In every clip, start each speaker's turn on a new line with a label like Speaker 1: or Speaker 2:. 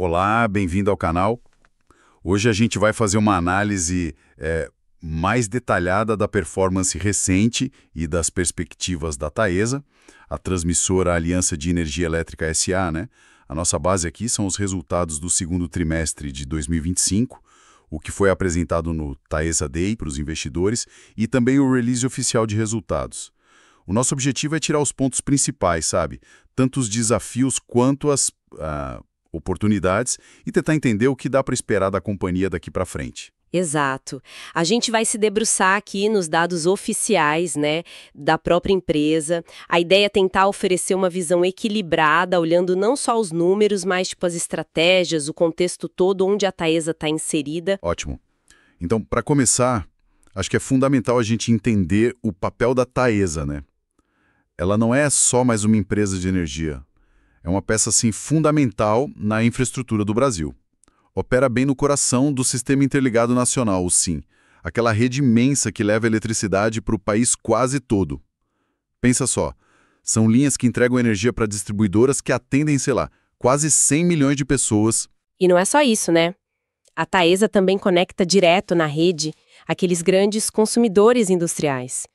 Speaker 1: Olá, bem-vindo ao canal. Hoje a gente vai fazer uma análise mais detalhada da performance recente e das perspectivas da Taesa, a transmissora Aliança de Energia Elétrica S.A., né? A nossa base aqui são os resultados do segundo trimestre de 2025, o que foi apresentado no Taesa Day para os investidores e também o release oficial de resultados. O nosso objetivo é tirar os pontos principais, sabe? Tanto os desafios quanto as oportunidades e tentar entender o que dá para esperar da companhia daqui para frente.
Speaker 2: Exato. A gente vai se debruçar aqui nos dados oficiais, né, da própria empresa. A ideia é tentar oferecer uma visão equilibrada, olhando não só os números, mas tipo as estratégias, o contexto todo onde a Taesa está inserida.
Speaker 1: Ótimo. Então, para começar, acho que é fundamental a gente entender o papel da Taesa, né? Ela não é só mais uma empresa de energia. É uma peça, assim, fundamental na infraestrutura do Brasil. Opera bem no coração do Sistema Interligado Nacional, o SIM, aquela rede imensa que leva eletricidade para o país quase todo. Pensa só, são linhas que entregam energia para distribuidoras que atendem, sei lá, quase 100 milhões de pessoas.
Speaker 2: E não é só isso, né? A Taesa também conecta direto na rede aqueles grandes consumidores industriais.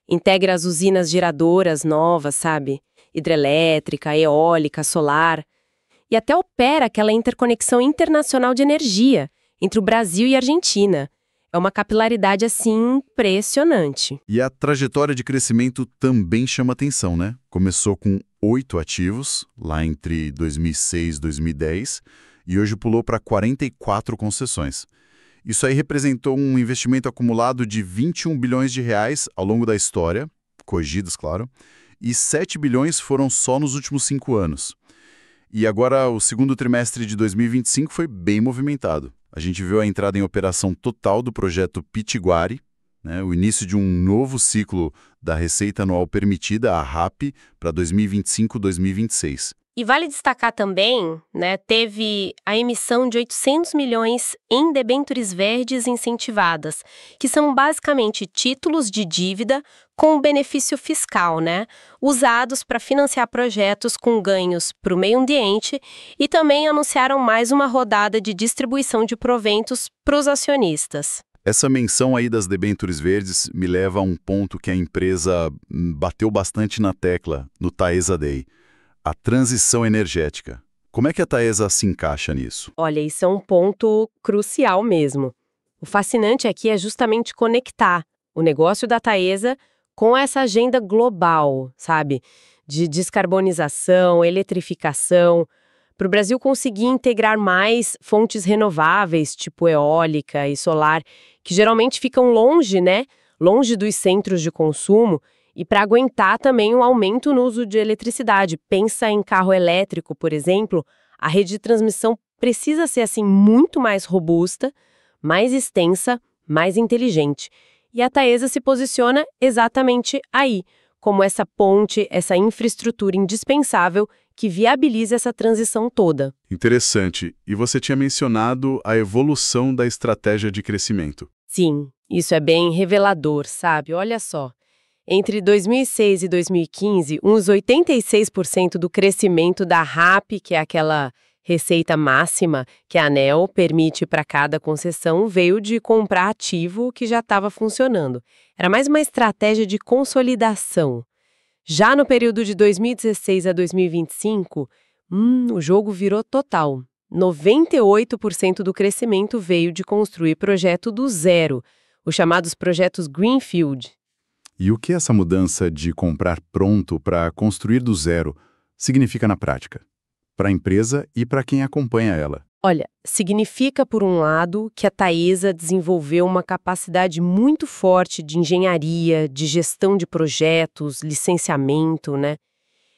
Speaker 2: Integra as usinas geradoras novas, sabe? Hidrelétrica, eólica, solar. E até opera aquela interconexão internacional de energia entre o Brasil e a Argentina. É uma capilaridade, assim, impressionante.
Speaker 1: E a trajetória de crescimento também chama atenção, né? Começou com 8 ativos, lá entre 2006 e 2010, e hoje pulou para 44 concessões. Isso aí representou um investimento acumulado de 21 bilhões de reais ao longo da história, corrigidos, claro, e 7 bilhões foram só nos últimos 5 anos. E agora, o segundo trimestre de 2025 foi bem movimentado. A gente viu a entrada em operação total do projeto Pitiguari, né, o início de um novo ciclo da Receita Anual Permitida, a RAP, para 2025-2026.
Speaker 2: E vale destacar também, né, teve a emissão de 800 milhões em debêntures verdes incentivadas, que são basicamente títulos de dívida com benefício fiscal, né, usados para financiar projetos com ganhos para o meio ambiente e também anunciaram mais uma rodada de distribuição de proventos para os acionistas.
Speaker 1: Essa menção aí das debêntures verdes me leva a um ponto que a empresa bateu bastante na tecla no Taesa Day. A transição energética. Como é que a Taesa se encaixa nisso?
Speaker 2: Olha, isso é um ponto crucial mesmo. O fascinante aqui é justamente conectar o negócio da Taesa com essa agenda global, sabe? De descarbonização, eletrificação, para o Brasil conseguir integrar mais fontes renováveis, tipo eólica e solar, que geralmente ficam longe, né? Longe dos centros de consumo, e para aguentar também o aumento no uso de eletricidade. Pensa em carro elétrico, por exemplo, a rede de transmissão precisa ser assim muito mais robusta, mais extensa, mais inteligente. E a Taesa se posiciona exatamente aí, como essa ponte, essa infraestrutura indispensável que viabiliza essa transição toda.
Speaker 1: Interessante. E você tinha mencionado a evolução da estratégia de crescimento.
Speaker 2: Sim, isso é bem revelador, sabe? Olha só. Entre 2006 e 2015, uns 86% do crescimento da RAP, que é aquela receita máxima que a ANEEL permite para cada concessão, veio de comprar ativo que já estava funcionando. Era mais uma estratégia de consolidação. Já no período de 2016 a 2025, o jogo virou total. 98% do crescimento veio de construir projeto do zero, os chamados projetos Greenfield.
Speaker 1: E o que essa mudança de comprar pronto para construir do zero significa na prática? Para a empresa e para quem acompanha ela?
Speaker 2: Olha, significa, por um lado, que a Taesa desenvolveu uma capacidade muito forte de engenharia, de gestão de projetos, licenciamento, né?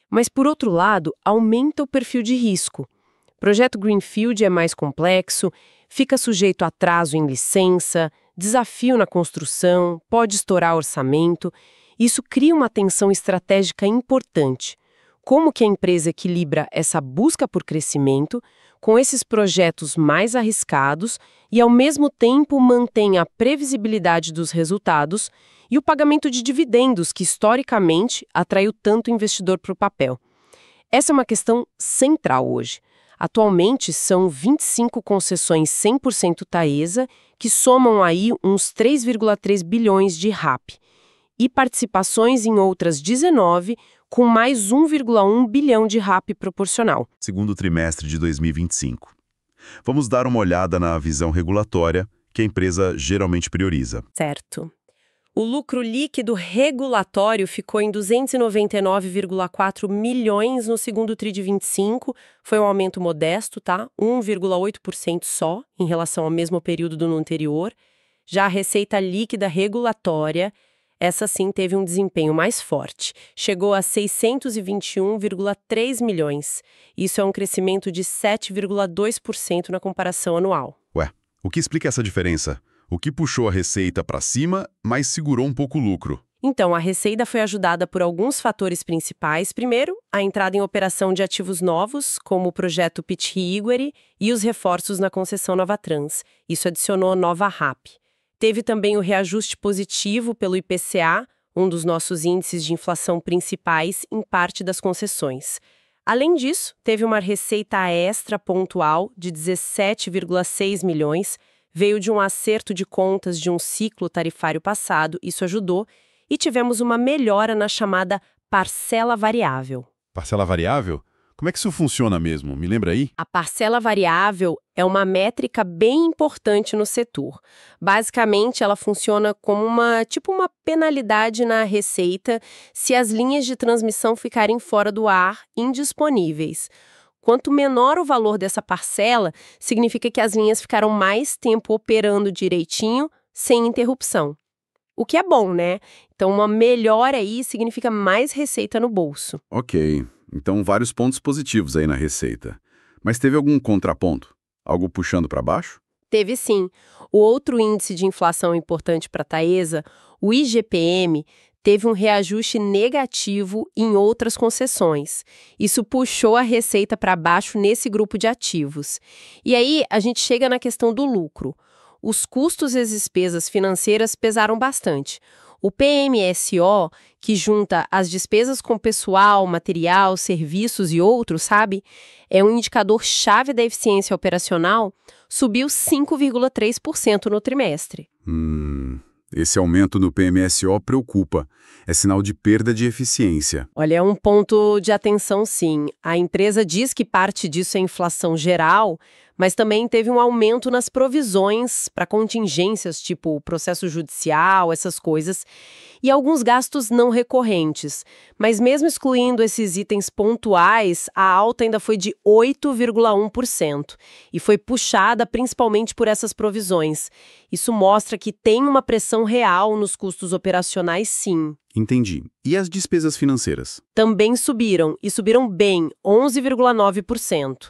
Speaker 2: Mas, por outro lado, aumenta o perfil de risco. O projeto Greenfield é mais complexo, fica sujeito a atraso em licença, desafio na construção, pode estourar orçamento. Isso cria uma tensão estratégica importante. Como que a empresa equilibra essa busca por crescimento com esses projetos mais arriscados e, ao mesmo tempo, mantém a previsibilidade dos resultados e o pagamento de dividendos que, historicamente, atraiu tanto investidor para o papel? Essa é uma questão central hoje. Atualmente, são 25 concessões 100% Taesa, que somam aí uns 3,3 bilhões de RAP, e participações em outras 19, com mais 1,1 bilhão de RAP proporcional.
Speaker 1: Segundo trimestre de 2025. Vamos dar uma olhada na visão regulatória que a empresa geralmente prioriza.
Speaker 2: Certo. O lucro líquido regulatório ficou em 299,4 milhões no segundo TRI de 25, foi um aumento modesto, tá? 1,8% só, em relação ao mesmo período do ano anterior. Já a receita líquida regulatória, essa sim teve um desempenho mais forte. Chegou a 621,3 milhões. Isso é um crescimento de 7,2% na comparação anual.
Speaker 1: Ué, o que explica essa diferença? O que puxou a receita para cima, mas segurou um pouco o lucro?
Speaker 2: Então, a receita foi ajudada por alguns fatores principais. Primeiro, a entrada em operação de ativos novos, como o projeto Pithiviers e os reforços na concessão Novatrans. Isso adicionou nova RAP. Teve também o reajuste positivo pelo IPCA, um dos nossos índices de inflação principais em parte das concessões. Além disso, teve uma receita extra pontual de 17,6 milhões, veio de um acerto de contas de um ciclo tarifário passado, isso ajudou, e tivemos uma melhora na chamada parcela variável.
Speaker 1: Parcela variável? Como é que isso funciona mesmo? Me lembra aí?
Speaker 2: A parcela variável é uma métrica bem importante no setor. Basicamente, ela funciona como uma penalidade na receita se as linhas de transmissão ficarem fora do ar, indisponíveis. Quanto menor o valor dessa parcela, significa que as linhas ficaram mais tempo operando direitinho, sem interrupção. O que é bom, né? Então, uma melhora aí significa mais receita no bolso.
Speaker 1: Ok, então vários pontos positivos aí na receita. Mas teve algum contraponto? Algo puxando para baixo?
Speaker 2: Teve sim. O outro índice de inflação importante para a Taesa, o IGPM, teve um reajuste negativo em outras concessões. Isso puxou a receita para baixo nesse grupo de ativos. E aí a gente chega na questão do lucro. Os custos e as despesas financeiras pesaram bastante. O PMSO, que junta as despesas com pessoal, material, serviços e outros, sabe? É um indicador-chave da eficiência operacional, subiu 5,3% no trimestre.
Speaker 1: Esse aumento no PMSO preocupa. É sinal de perda de eficiência.
Speaker 2: Olha, é um ponto de atenção, sim. A empresa diz que parte disso é inflação geral, mas também teve um aumento nas provisões para contingências, tipo processo judicial, essas coisas, e alguns gastos não recorrentes. Mas mesmo excluindo esses itens pontuais, a alta ainda foi de 8,1% e foi puxada principalmente por essas provisões. Isso mostra que tem uma pressão real nos custos operacionais, sim.
Speaker 1: Entendi. E as despesas financeiras?
Speaker 2: Também subiram, e subiram bem, 11,9%.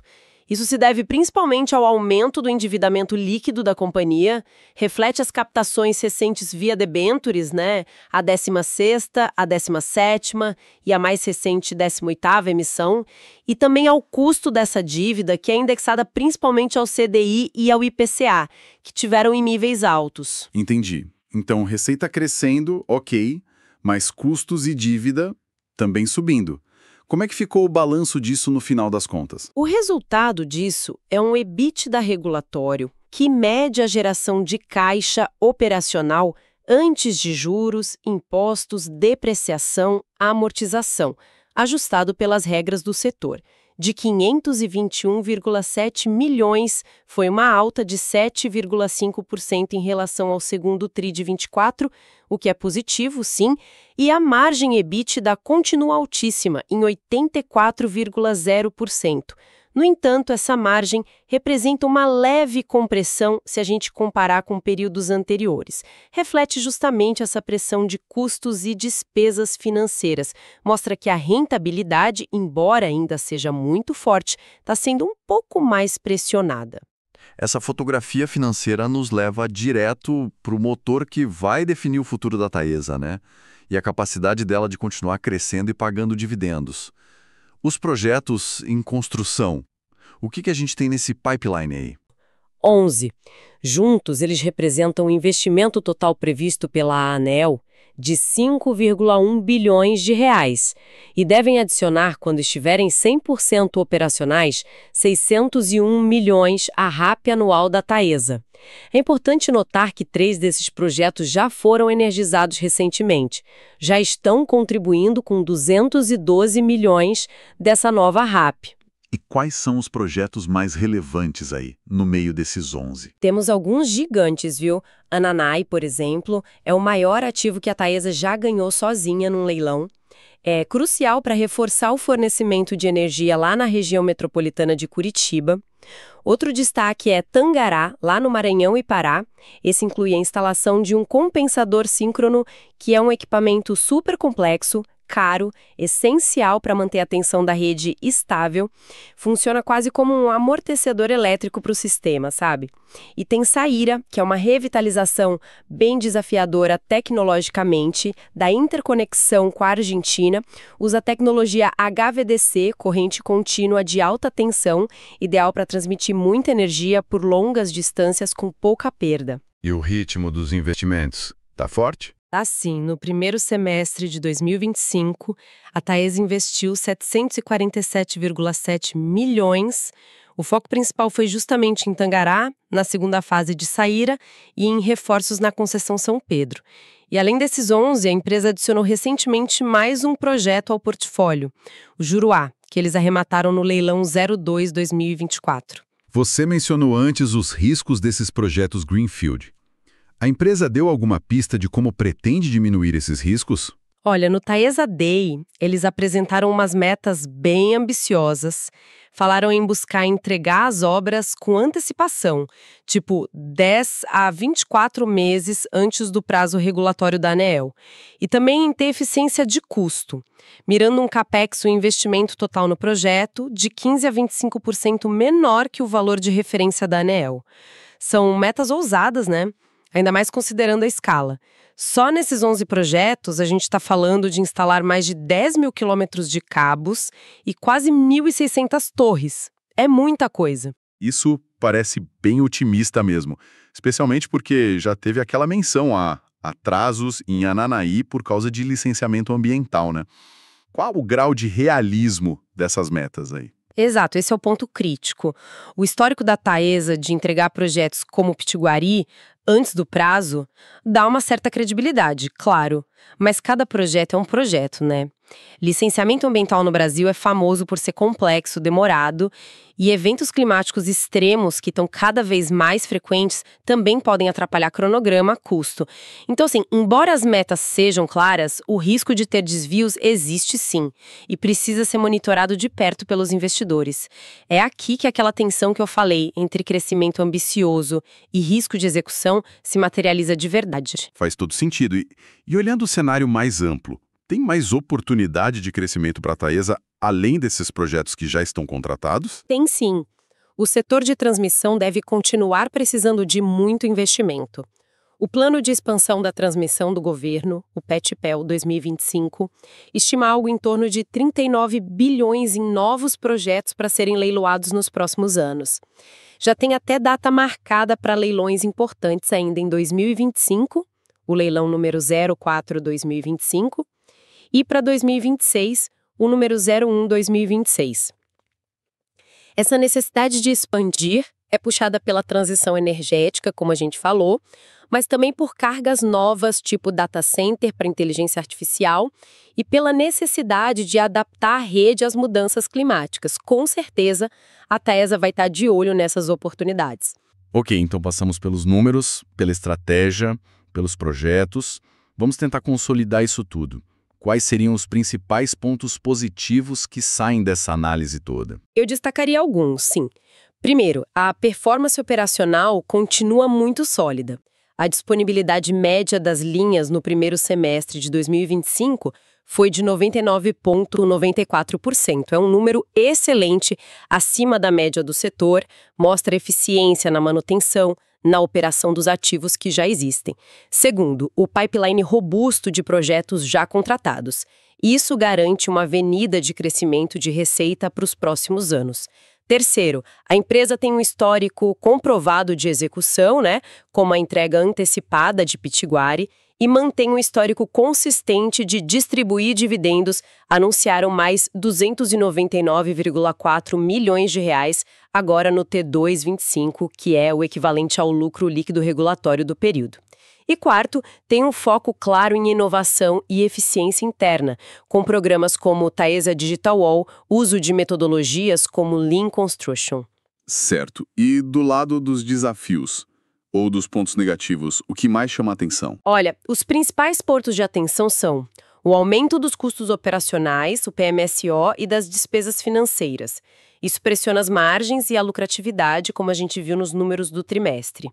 Speaker 2: Isso se deve principalmente ao aumento do endividamento líquido da companhia, reflete as captações recentes via debêntures, né? A 16ª, a 17ª e a mais recente 18ª emissão, e também ao custo dessa dívida, que é indexada principalmente ao CDI e ao IPCA, que tiveram em níveis altos.
Speaker 1: Entendi. Então, receita crescendo, ok, mas custos e dívida também subindo. Como é que ficou o balanço disso no final das contas?
Speaker 2: O resultado disso é um EBITDA regulatório, que mede a geração de caixa operacional antes de juros, impostos, depreciação, amortização, ajustado pelas regras do setor. De 521,7 milhões, foi uma alta de 7,5% em relação ao segundo TRI de 24, o que é positivo, sim, e a margem EBITDA continua altíssima, em 84,0%. No entanto, essa margem representa uma leve compressão se a gente comparar com períodos anteriores. Reflete justamente essa pressão de custos e despesas financeiras. Mostra que a rentabilidade, embora ainda seja muito forte, está sendo um pouco mais pressionada.
Speaker 3: Essa fotografia financeira nos leva direto para o motor que vai definir o futuro da Taesa, né? E a capacidade dela de continuar crescendo e pagando dividendos. Os projetos em construção, o que a gente tem nesse pipeline aí?
Speaker 2: 11. Juntos, eles representam o investimento total previsto pela ANEEL de 5,1 bilhões de reais e devem adicionar, quando estiverem 100% operacionais, 601 milhões à RAP anual da Taesa. É importante notar que 3 desses projetos já foram energizados recentemente. Já estão contribuindo com 212 milhões dessa nova RAP.
Speaker 1: E quais são os projetos mais relevantes aí, no meio desses 11?
Speaker 2: Temos alguns gigantes, viu? Ananai, por exemplo, é o maior ativo que a Taesa já ganhou sozinha num leilão. É crucial para reforçar o fornecimento de energia lá na região metropolitana de Curitiba. Outro destaque é Tangará, lá no Maranhão e Pará. Esse inclui a instalação de um compensador síncrono, que é um equipamento super complexo, caro, essencial para manter a tensão da rede estável. Funciona quase como um amortecedor elétrico para o sistema, sabe? E tem Saíra, que é uma revitalização bem desafiadora tecnologicamente da interconexão com a Argentina. Usa a tecnologia HVDC, corrente contínua de alta tensão, ideal para transmitir muita energia por longas distâncias com pouca perda.
Speaker 1: E o ritmo dos investimentos, tá forte?
Speaker 2: Assim, no primeiro semestre de 2025, a Taesa investiu 747,7 milhões. O foco principal foi justamente em Tangará, na segunda fase de Saíra e em reforços na concessão São Pedro. E além desses 11, a empresa adicionou recentemente mais um projeto ao portfólio, o Juruá, que eles arremataram no leilão 02-2024.
Speaker 1: Você mencionou antes os riscos desses projetos Greenfield. A empresa deu alguma pista de como pretende diminuir esses riscos?
Speaker 2: Olha, no Taesa Day, eles apresentaram umas metas bem ambiciosas. Falaram em buscar entregar as obras com antecipação, tipo 10 a 24 meses antes do prazo regulatório da ANEEL. E também em ter eficiência de custo, mirando um capex, o investimento total no projeto, de 15 a 25% menor que o valor de referência da ANEEL. São metas ousadas, né? Ainda mais considerando a escala. Só nesses 11 projetos, a gente está falando de instalar mais de 10 mil quilômetros de cabos e quase 1.600 torres. É muita coisa.
Speaker 1: Isso parece bem otimista mesmo, especialmente porque já teve aquela menção a atrasos em Ananaí por causa de licenciamento ambiental, né? Qual o grau de realismo dessas metas aí?
Speaker 2: Exato, esse é o ponto crítico. O histórico da Taesa de entregar projetos como o Pitiguari, antes do prazo, dá uma certa credibilidade, claro. Mas cada projeto é um projeto, né? Licenciamento ambiental no Brasil é famoso por ser complexo, demorado, e eventos climáticos extremos, que estão cada vez mais frequentes, também podem atrapalhar cronograma, custo. Então, assim, embora as metas sejam claras, o risco de ter desvios existe sim, e precisa ser monitorado de perto pelos investidores. É aqui que aquela tensão que eu falei entre crescimento ambicioso e risco de execução se materializa de verdade.
Speaker 1: Faz todo sentido. E olhando o cenário mais amplo, tem mais oportunidade de crescimento para a Taesa além desses projetos que já estão contratados?
Speaker 2: Tem sim. O setor de transmissão deve continuar precisando de muito investimento. O Plano de Expansão da Transmissão do Governo, o PET/PEL 2025, estima algo em torno de 39 bilhões em novos projetos para serem leiloados nos próximos anos. Já tem até data marcada para leilões importantes ainda em 2025, o leilão número 04-2025, e para 2026, o número 01-2026. Essa necessidade de expandir é puxada pela transição energética, como a gente falou, mas também por cargas novas, tipo data center para inteligência artificial, e pela necessidade de adaptar a rede às mudanças climáticas. Com certeza, a Taesa vai estar de olho nessas oportunidades.
Speaker 1: Ok, então passamos pelos números, pela estratégia, pelos projetos. Vamos tentar consolidar isso tudo. Quais seriam os principais pontos positivos que saem dessa análise toda?
Speaker 2: Eu destacaria alguns, sim. Primeiro, a performance operacional continua muito sólida. A disponibilidade média das linhas no primeiro semestre de 2025 foi de 99,94%. É um número excelente, acima da média do setor, mostra eficiência na manutenção, na operação dos ativos que já existem. Segundo, o pipeline robusto de projetos já contratados. Isso garante uma avenida de crescimento de receita para os próximos anos. Terceiro, a empresa tem um histórico comprovado de execução, como a entrega antecipada de Pitiguari, e mantém um histórico consistente de distribuir dividendos, anunciaram mais 299,4 milhões de reais agora no T2/25, que é o equivalente ao lucro líquido regulatório do período. E quarto, tem um foco claro em inovação e eficiência interna, com programas como Taesa Digital Wall, uso de metodologias como Lean Construction.
Speaker 4: Certo. E do lado dos desafios, ou dos pontos negativos, o que mais chama a atenção?
Speaker 2: Olha, os principais pontos de atenção são o aumento dos custos operacionais, o PMSO, e das despesas financeiras. Isso pressiona as margens e a lucratividade, como a gente viu nos números do trimestre.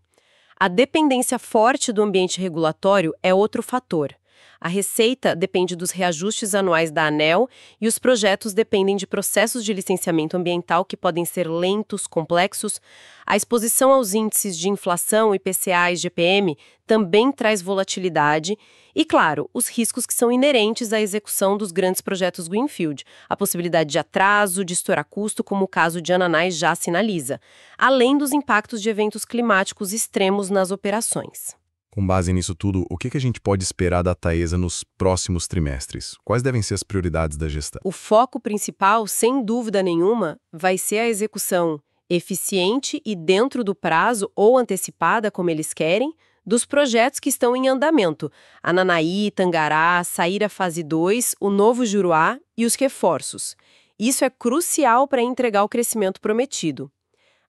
Speaker 2: A dependência forte do ambiente regulatório é outro fator. A receita depende dos reajustes anuais da ANEEL e os projetos dependem de processos de licenciamento ambiental que podem ser lentos, complexos. A exposição aos índices de inflação, IPCA e GPM também traz volatilidade e, claro, os riscos que são inerentes à execução dos grandes projetos Greenfield, a possibilidade de atraso, de estourar custo, como o caso de Ananás já sinaliza, além dos impactos de eventos climáticos extremos nas operações.
Speaker 5: Com base nisso tudo, o que a gente pode esperar da Taesa nos próximos trimestres? Quais devem ser as prioridades da gestão?
Speaker 2: O foco principal, sem dúvida nenhuma, vai ser a execução eficiente e dentro do prazo ou antecipada, como eles querem, dos projetos que estão em andamento. Ananaí, Tangará, Saíra Fase 2, o Novo Juruá e os reforços. Isso é crucial para entregar o crescimento prometido.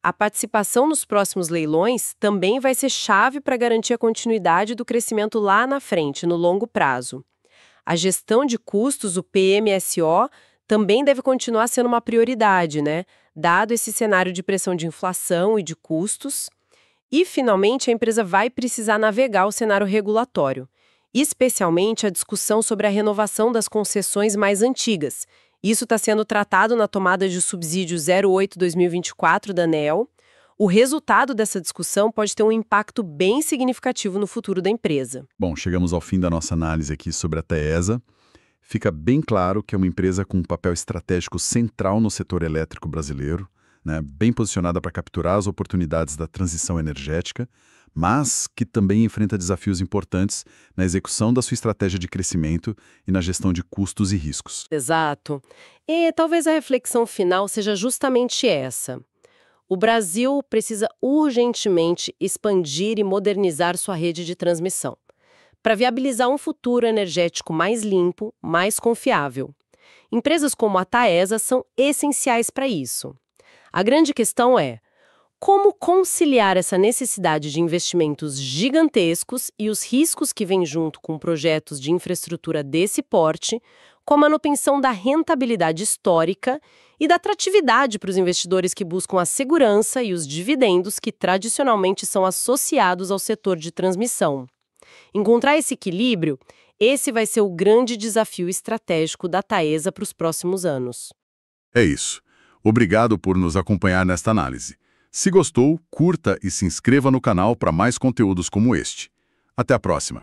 Speaker 2: A participação nos próximos leilões também vai ser chave para garantir a continuidade do crescimento lá na frente, no longo prazo. A gestão de custos, o PMSO, também deve continuar sendo uma prioridade, né? Dado esse cenário de pressão de inflação e de custos. E, finalmente, a empresa vai precisar navegar o cenário regulatório, especialmente a discussão sobre a renovação das concessões mais antigas. Isso está sendo tratado na tomada de subsídio 08/2024 da ANEEL. O resultado dessa discussão pode ter um impacto bem significativo no futuro da empresa.
Speaker 1: Bom, chegamos ao fim da nossa análise aqui sobre a Taesa. Fica bem claro que é uma empresa com um papel estratégico central no setor elétrico brasileiro, né, bem posicionada para capturar as oportunidades da transição energética, mas que também enfrenta desafios importantes na execução da sua estratégia de crescimento e na gestão de custos e riscos.
Speaker 2: Exato. E talvez a reflexão final seja justamente essa. O Brasil precisa urgentemente expandir e modernizar sua rede de transmissão, para viabilizar um futuro energético mais limpo, mais confiável. Empresas como a Taesa são essenciais para isso. A grande questão é: como conciliar essa necessidade de investimentos gigantescos e os riscos que vêm junto com projetos de infraestrutura desse porte, com a manutenção da rentabilidade histórica e da atratividade para os investidores que buscam a segurança e os dividendos que tradicionalmente são associados ao setor de transmissão. Encontrar esse equilíbrio, esse vai ser o grande desafio estratégico da Taesa para os próximos anos.
Speaker 4: É isso. Obrigado por nos acompanhar nesta análise. Se gostou, curta e se inscreva no canal para mais conteúdos como este. Até a próxima!